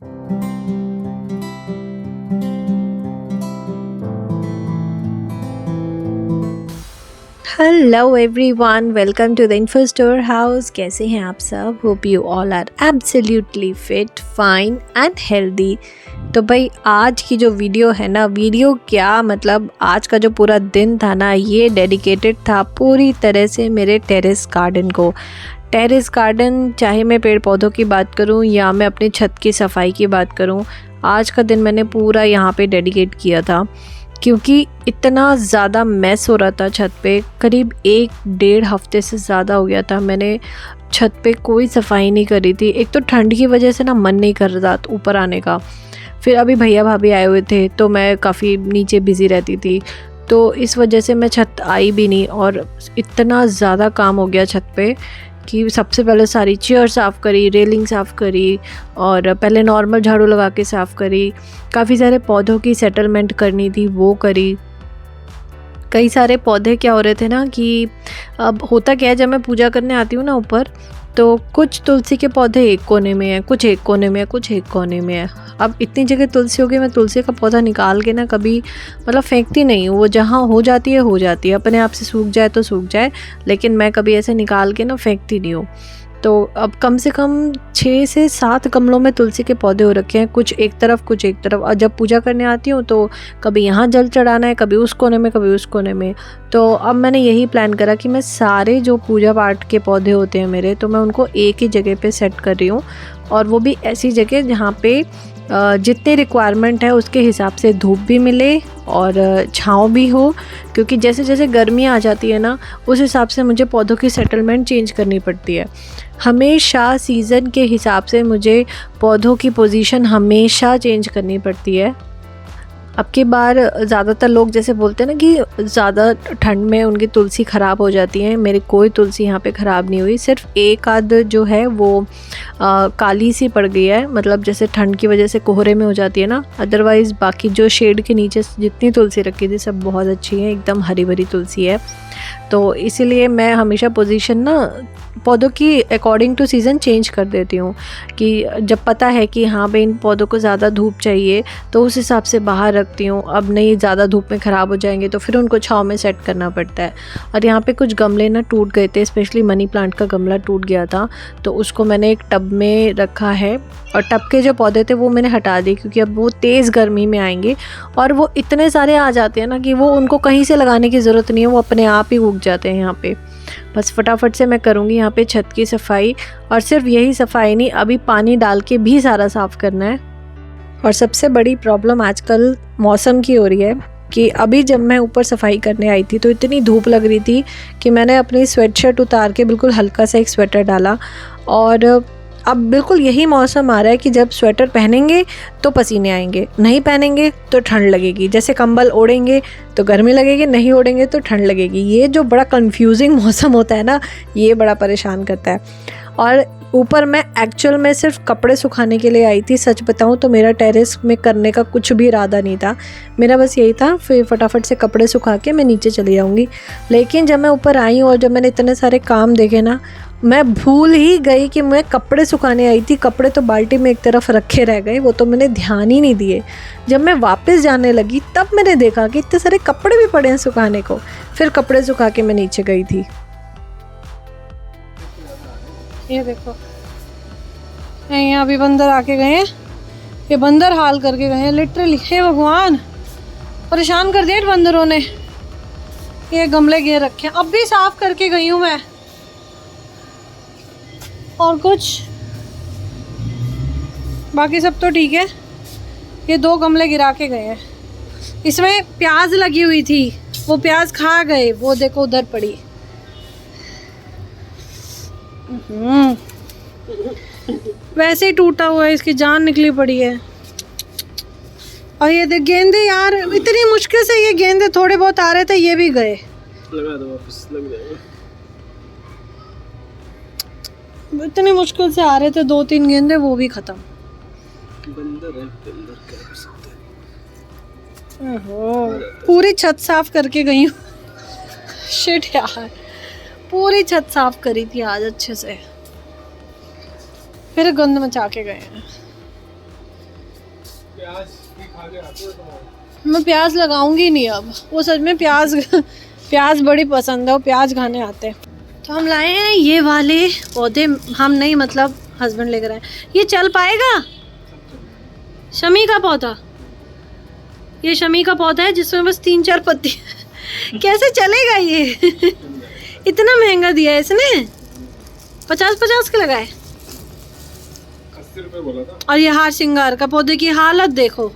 Hello everyone, welcome to the info store house. कैसे हैं आप सब? Hope you all are absolutely fit, fine and healthy. तो भाई आज की जो वीडियो है ना, वीडियो क्या मतलब आज का जो पूरा दिन था ना, ये डेडिकेटेड था पूरी तरह से मेरे टेरेस गार्डन को। टेरेस गार्डन, चाहे मैं पेड़ पौधों की बात करूं या मैं अपनी छत की सफाई की बात करूं, आज का दिन मैंने पूरा यहाँ पे डेडिकेट किया था। क्योंकि इतना ज़्यादा मैस हो रहा था छत पे, करीब 1-1.5 हफ्ते से ज़्यादा हो गया था मैंने छत पे कोई सफाई नहीं करी थी। एक तो ठंड की वजह से ना मन नहीं कर रहा था ऊपर आने का। फिर अभी भैया भाभी आए हुए थे तो मैं काफ़ी नीचे बिज़ी रहती थी, तो इस वजह से मैं छत आई भी नहीं। और इतना ज़्यादा काम हो गया छत पे कि सबसे पहले सारी चेयर साफ़ करी, रेलिंग साफ़ करी और पहले नॉर्मल झाड़ू लगा के साफ़ करी। काफ़ी सारे पौधों की सेटलमेंट करनी थी, वो करी। कई सारे पौधे क्या हो रहे थे ना कि अब होता क्या है, जब मैं पूजा करने आती हूँ ना ऊपर, तो कुछ तुलसी के पौधे एक कोने में है, कुछ एक कोने में है, कुछ एक कोने में है। अब इतनी जगह तुलसी हो गई, मैं तुलसी का पौधा निकाल के ना कभी मतलब फेंकती नहीं हूँ। वो जहाँ हो जाती है अपने आप से, सूख जाए तो सूख जाए, लेकिन मैं कभी ऐसे निकाल के ना फेंकती नहीं हूँ। तो अब कम से कम 6 से 7 गमलों में तुलसी के पौधे हो रखे हैं, कुछ एक तरफ कुछ एक तरफ। और जब पूजा करने आती हूँ तो कभी यहाँ जल चढ़ाना है, कभी उस कोने में, कभी उस कोने में। तो अब मैंने यही प्लान करा कि मैं सारे जो पूजा पाठ के पौधे होते हैं मेरे, तो मैं उनको एक ही जगह पे सेट कर रही हूँ। और वो भी ऐसी जगह जहाँ पे जितनी रिक्वायरमेंट है उसके हिसाब से धूप भी मिले और छाँव भी हो। क्योंकि जैसे जैसे गर्मी आ जाती है ना, उस हिसाब से मुझे पौधों की सेटलमेंट चेंज करनी पड़ती है। हमेशा सीज़न के हिसाब से मुझे पौधों की पोजीशन हमेशा चेंज करनी पड़ती है। अब की बार ज़्यादातर लोग जैसे बोलते हैं ना कि ज़्यादा ठंड में उनकी तुलसी ख़राब हो जाती है। मेरी कोई तुलसी यहाँ पे ख़राब नहीं हुई, सिर्फ एक आध जो है वो काली सी पड़ गई है, मतलब जैसे ठंड की वजह से कोहरे में हो जाती है ना। अदरवाइज़ बाकी जो शेड के नीचे जितनी तुलसी रखी थी सब बहुत अच्छी है, एकदम हरी भरी तुलसी है। तो इसीलिए मैं हमेशा पोजीशन ना पौधों की अकॉर्डिंग टू सीज़न चेंज कर देती हूँ। कि जब पता है कि हाँ भाई इन पौधों को ज़्यादा धूप चाहिए तो उस हिसाब से बाहर रखती हूँ। अब नहीं, ज़्यादा धूप में ख़राब हो जाएंगे तो फिर उनको छाँव में सेट करना पड़ता है। और यहाँ पे कुछ गमले ना टूट गए थे, स्पेशली मनी प्लांट का गमला टूट गया था, तो उसको मैंने एक टब में रखा है। और टब के जो पौधे थे वो मैंने हटा दिए, क्योंकि अब वो तेज़ गर्मी में आएंगे और वो इतने सारे आ जाते हैं ना कि वो उनको कहीं से लगाने की ज़रूरत नहीं है, वो अपने आप ही उग जाते हैं यहाँ पे। बस फटाफट से मैं करूँगी यहाँ पे छत की सफाई। और सिर्फ यही सफाई नहीं, अभी पानी डाल के भी सारा साफ़ करना है। और सबसे बड़ी प्रॉब्लम आजकल मौसम की हो रही है कि अभी जब मैं ऊपर सफाई करने आई थी तो इतनी धूप लग रही थी कि मैंने अपनी स्वेटशर्ट उतार के बिल्कुल हल्का सा एक स्वेटर डाला। और अब बिल्कुल यही मौसम आ रहा है कि जब स्वेटर पहनेंगे तो पसीने आएंगे, नहीं पहनेंगे तो ठंड लगेगी। जैसे कंबल ओढ़ेंगे तो गर्मी लगेगी, नहीं ओढ़ेंगे तो ठंड लगेगी। ये जो बड़ा कंफ्यूजिंग मौसम होता है ना, ये बड़ा परेशान करता है। और ऊपर मैं एक्चुअल में सिर्फ कपड़े सुखाने के लिए आई थी। सच बताऊं तो मेरा टेरेस में करने का कुछ भी इरादा नहीं था, मेरा बस यही था फिर फटाफट से कपड़े सुखा के मैं नीचे चली जाऊंगी। लेकिन जब मैं ऊपर आई और जब मैंने इतने सारे काम देखे ना, मैं भूल ही गई कि मैं कपड़े सुखाने आई थी। कपड़े तो बाल्टी में एक तरफ रखे रह गए, वो तो मैंने ध्यान ही नहीं दिए। जब मैं वापस जाने लगी तब मैंने देखा कि इतने सारे कपड़े भी पड़े हैं सुखाने को। फिर कपड़े सुखा के मैं नीचे गई थी। ये देखो, यहाँ अभी बंदर आके गए हैं, ये बंदर हाल करके गए हैं लिटरली। हे भगवान, परेशान कर दिया बंदरों ने। ये गमले गिर रखे हैं, अब भी साफ करके गई हूँ मैं। और कुछ बाकी सब तो ठीक है। ये 2 गमले गिरा के गए हैं, इसमें प्याज लगी हुई थी, वो प्याज खा गए, वो देखो उधर पड़ी। वैसे ही टूटा हुआ है, इसकी जान निकली पड़ी है। और ये देख गेंदे, यार इतनी मुश्किल से ये गेंदे थोड़े बहुत आ रहे थे, ये भी गए। लगा दो वापस, लग जाएगा। इतनी मुश्किल से आ रहे थे 2-3 गेंदे, वो भी खत्म। बंदर है, बंदर क्या कर सकते हैं। ओहो, पूरी छत साफ करके गई हूँ। शिट यार, पूरी छत साफ करी थी आज अच्छे से, फिर गंद मचा के गए हैं। मैं प्याज लगाऊंगी नहीं अब, वो सच में प्याज प्याज बड़ी पसंद है, वो प्याज खाने आते हैं। तो हम लाए हैं ये वाले पौधे, हम नहीं मतलब हस्बैंड लेकर आए। ये चल पाएगा? शमी का पौधा, ये शमी का पौधा है जिसमें बस 3-4 पत्ती कैसे चलेगा ये इतना महंगा दिया है इसने, 50-50 के लगाए, 80 रुपए बोला था। और ये हार श्रृंगार का पौधे की हालत देखो,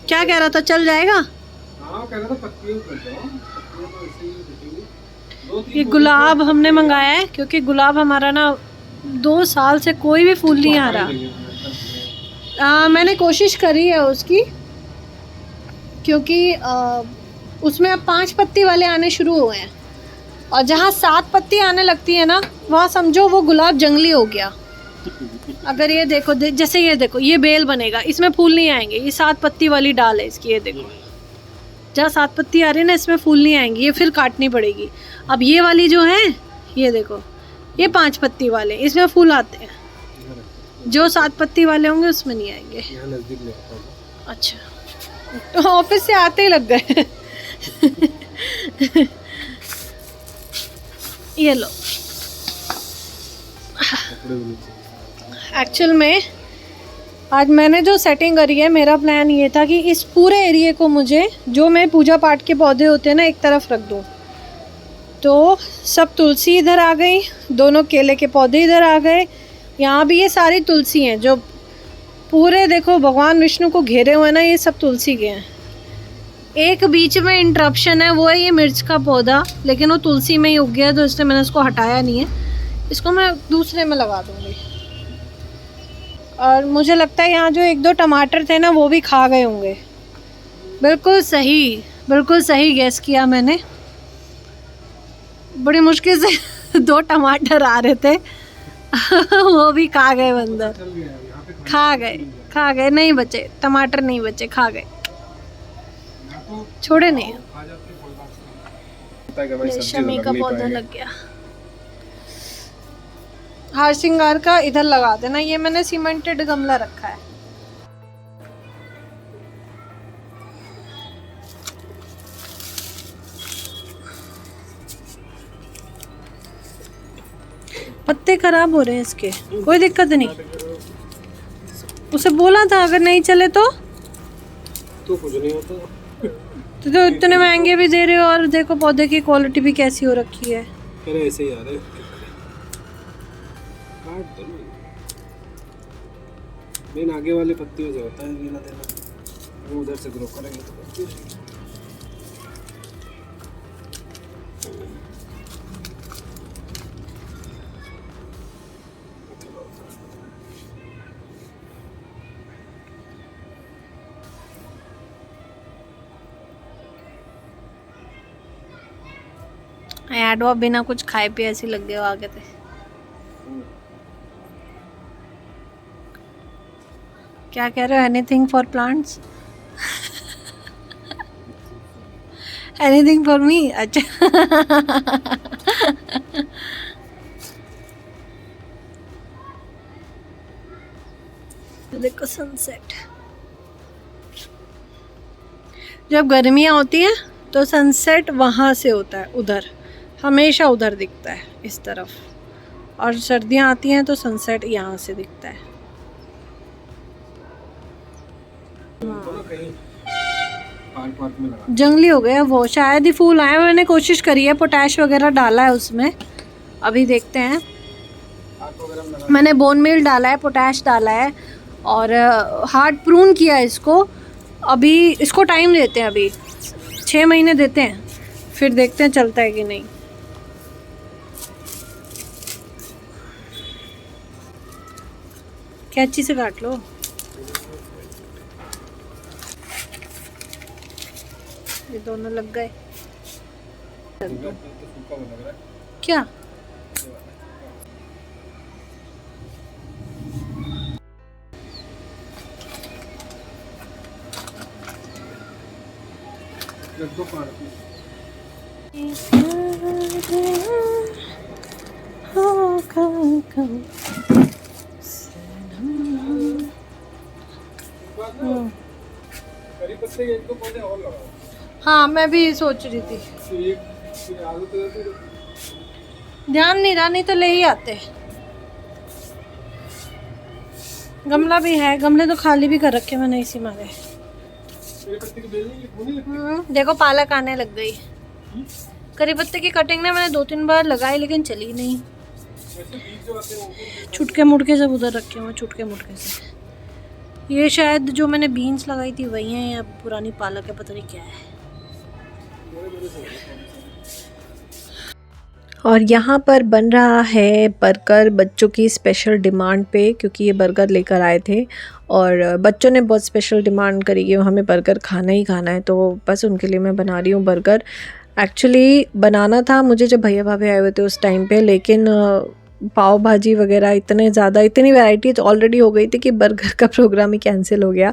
क्या कह रहा था, चल जाएगा? हाँ कह रहा था पत्तियों कर दो, पत्तियों तो ऐसे ही दिखेंगी। 2-3 ये गुलाब हमने मंगाया है क्योंकि गुलाब हमारा ना 2 साल से कोई भी फूल नहीं आ रहा। मैंने कोशिश करी है उसकी, क्योंकि उसमें अब 5 पत्ती वाले आने शुरू हुए हैं, और जहाँ 7 पत्ती आने लगती है ना, वहाँ समझो वो गुलाब जंगली हो गया। अगर ये देखो जैसे ये देखो, ये बेल बनेगा, इसमें फूल नहीं आएंगे। ये 7 पत्ती वाली डाल है इसकी, ये देखो जहाँ 7 पत्ती आ रही है ना, इसमें फूल नहीं आएंगी, ये फिर काटनी पड़ेगी। अब ये वाली जो है, ये देखो, ये 5 पत्ती वाले, इसमें फूल आते हैं। जो 7 पत्ती वाले होंगे उसमें नहीं आएंगे। अच्छा, तो ऑफिस से आते ही लग गए ये लो। एक्चुअल में आज मैंने जो सेटिंग करी है, मेरा प्लान ये था कि इस पूरे एरिया को मुझे, जो मैं पूजा पाठ के पौधे होते हैं ना, एक तरफ रख दूँ। तो सब तुलसी इधर आ गई, दोनों केले के पौधे इधर आ गए, यहाँ भी ये सारी तुलसी हैं। जो पूरे देखो भगवान विष्णु को घेरे हुए ना, ये सब तुलसी के हैं। एक बीच में इंटरप्शन है, वो है ये मिर्च का पौधा, लेकिन वो तुलसी में ही उग गया, तो इसलिए मैंने उसको हटाया नहीं है। इसको मैं दूसरे में लगा दूँगी। और मुझे लगता है यहाँ जो 1-2 टमाटर थे ना, वो भी खा गए होंगे। बिल्कुल सही गैस किया मैंने। बड़ी मुश्किल से 2 टमाटर आ रहे थे वो भी खा गए बंदर, खा गए, नहीं बचे टमाटर, नहीं बचे, खा गए, छोड़े नहीं। शमी का पौधा लग गया। हार श्रृंगार का इधर लगा देना, ये मैंने सीमेंटेड गमला रखा है। पत्ते खराब हो रहे हैं इसके, कोई दिक्कत नहीं। उसे बोला था अगर नहीं चले तो कुछ नहीं होता। तो इतने महंगे भी दे रहे हो, और देखो पौधे की क्वालिटी भी कैसी हो रखी है। अरे ऐसे ही आ रहे, काट दो ना। मेन आगे वाले पत्तियों से होता है लेना देना, वो उधर से ग्रो करेंगे तो पत्ती। एडवा बिना कुछ खाए पिए ऐसी लग गए आगे थे। क्या कह रहे हो? Anything for plants anything for me. अच्छा देखो सनसेट, जब गर्मियाँ होती हैं तो सनसेट वहाँ से होता है, उधर हमेशा उधर दिखता है इस तरफ, और सर्दियाँ आती हैं तो सनसेट यहाँ से दिखता है। जंगली हो गया वो, शायद ही फूल आए। मैंने कोशिश करी है, पोटैश वगैरह डाला है उसमें, अभी देखते हैं। मैंने बोन मील डाला है, पोटैश डाला है, और हार्ड प्रून किया है इसको। अभी इसको टाइम देते हैं, अभी 6 महीने देते हैं, फिर देखते हैं चलता है कि नहीं। कैंची से काट लो। ये दोनों लग गए क्या? बाद ना करी पत्ते के 1-2 पौधे और लगाओ। हाँ मैं भी सोच रही थी, फिर आलू तो ध्यान नहीं रहा, नहीं तो ले ही आते। गमला भी है, गमले तो खाली भी कर रखे मैंने इसी मारे। करी पत्ते की बेल नहीं लगती। देखो पालक आने लग गई। करी पत्ते की कटिंग ने मैंने 2-3 बार लगाई लेकिन चली नहीं। वैसे बीज जो आते हैं वो छुटके मुटके सब उधर रखे हुए, छुटके मुटके से। ये शायद जो मैंने बीन्स लगाई थी वही है या पुरानी पालक है, पता नहीं क्या है। बड़े से होते हैं। और यहाँ पर बन रहा है बर्गर बच्चों की स्पेशल डिमांड पे, क्योंकि ये बर्गर लेकर आए थे और बच्चों ने बहुत स्पेशल डिमांड करी कि हमें बर्गर खाना ही खाना है, तो बस उनके लिए मैं बना रही हूँ बर्गर। एक्चुअली बनाना था मुझे जब भैया भाभी आए हुए थे उस टाइम पे, लेकिन पाव भाजी वगैरह इतने ज़्यादा, इतनी वैरायटी तो ऑलरेडी हो गई थी कि बर्गर का प्रोग्राम ही कैंसिल हो गया।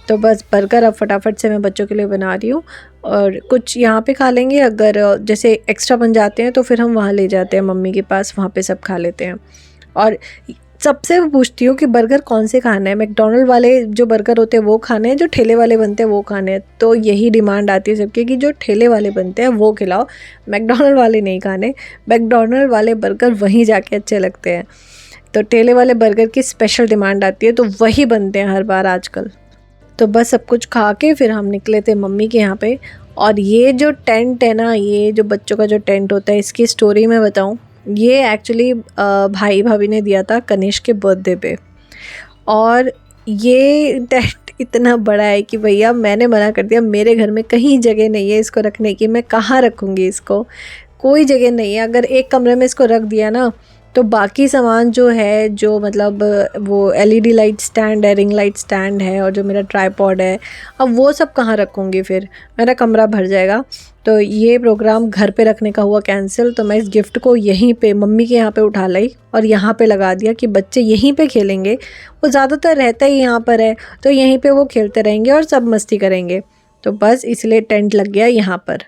तो बस बर्गर अब फटाफट से मैं बच्चों के लिए बना रही हूँ और कुछ यहाँ पे खा लेंगे, अगर जैसे एक्स्ट्रा बन जाते हैं तो फिर हम वहाँ ले जाते हैं मम्मी के पास, वहाँ पे सब खा लेते हैं। और सबसे पूछती हूँ कि बर्गर कौन से खाने हैं, मैकडॉनल्ड वाले जो बर्गर होते हैं वो खाने हैं, जो ठेले वाले बनते हैं वो खाने हैं। तो यही डिमांड आती है सबकी कि जो ठेले वाले बनते हैं वो खिलाओ, मैकडॉनल्ड वाले नहीं खाने। मैकडॉनल्ड वाले बर्गर वहीं जाके अच्छे लगते हैं, तो ठेले वाले बर्गर की स्पेशल डिमांड आती है, तो वही बनते हैं हर बार आजकल। तो बस सब कुछ खा के फिर हम निकले थे मम्मी के यहाँ पे। और ये जो टेंट है ना, ये जो बच्चों का जो टेंट होता है, इसकी स्टोरी मैं बताऊँ, ये एक्चुअली भाई भाभी ने दिया था कनिष्क के बर्थडे पे। और ये टेंट इतना बड़ा है कि भैया मैंने मना कर दिया, मेरे घर में कहीं जगह नहीं है इसको रखने की, मैं कहाँ रखूँगी इसको, कोई जगह नहीं है। अगर एक कमरे में इसको रख दिया ना तो बाकी सामान जो है, जो मतलब वो एलईडी लाइट स्टैंड है, रिंग लाइट स्टैंड है, और जो मेरा ट्राइपॉड है, अब वो सब कहाँ रखूँगी, फिर मेरा कमरा भर जाएगा। तो ये प्रोग्राम घर पे रखने का हुआ कैंसिल। तो मैं इस गिफ्ट को यहीं पे मम्मी के यहाँ पे उठा लाई और यहाँ पे लगा दिया कि बच्चे यहीं पे खेलेंगे। वो ज़्यादातर रहता ही यहाँ पर है, तो यहीं पे वो खेलते रहेंगे और सब मस्ती करेंगे। तो बस इसलिए टेंट लग गया यहाँ पर।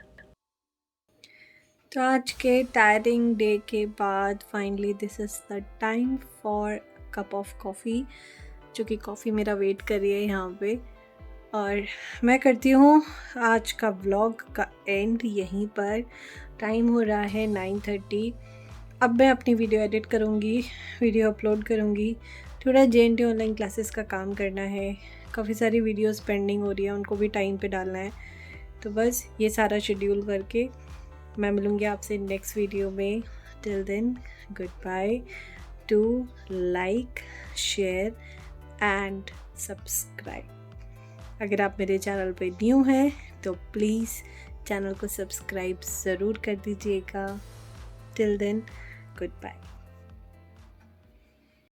तो आज के टायरिंग डे के बाद finally this is the time for cup of coffee, जो कि कॉफ़ी मेरा वेट कर रही है यहाँ पे। और मैं करती हूँ आज का व्लॉग का एंड यहीं पर। टाइम हो रहा है 9:30। अब मैं अपनी वीडियो एडिट करूँगी, वीडियो अपलोड करूँगी। थोड़ा JNT ऑनलाइन क्लासेस का काम करना है, काफ़ी सारी वीडियोस पेंडिंग हो रही है, उनको भी टाइम पे डालना है। तो बस ये सारा शेड्यूल करके मैं मिलूँगी आपसे नेक्स्ट वीडियो में। Till then goodbye. Do like, share and subscribe. अगर आप मेरे चैनल पे न्यू हैं तो प्लीज़ चैनल को सब्सक्राइब ज़रूर कर दीजिएगा। Till then good bye.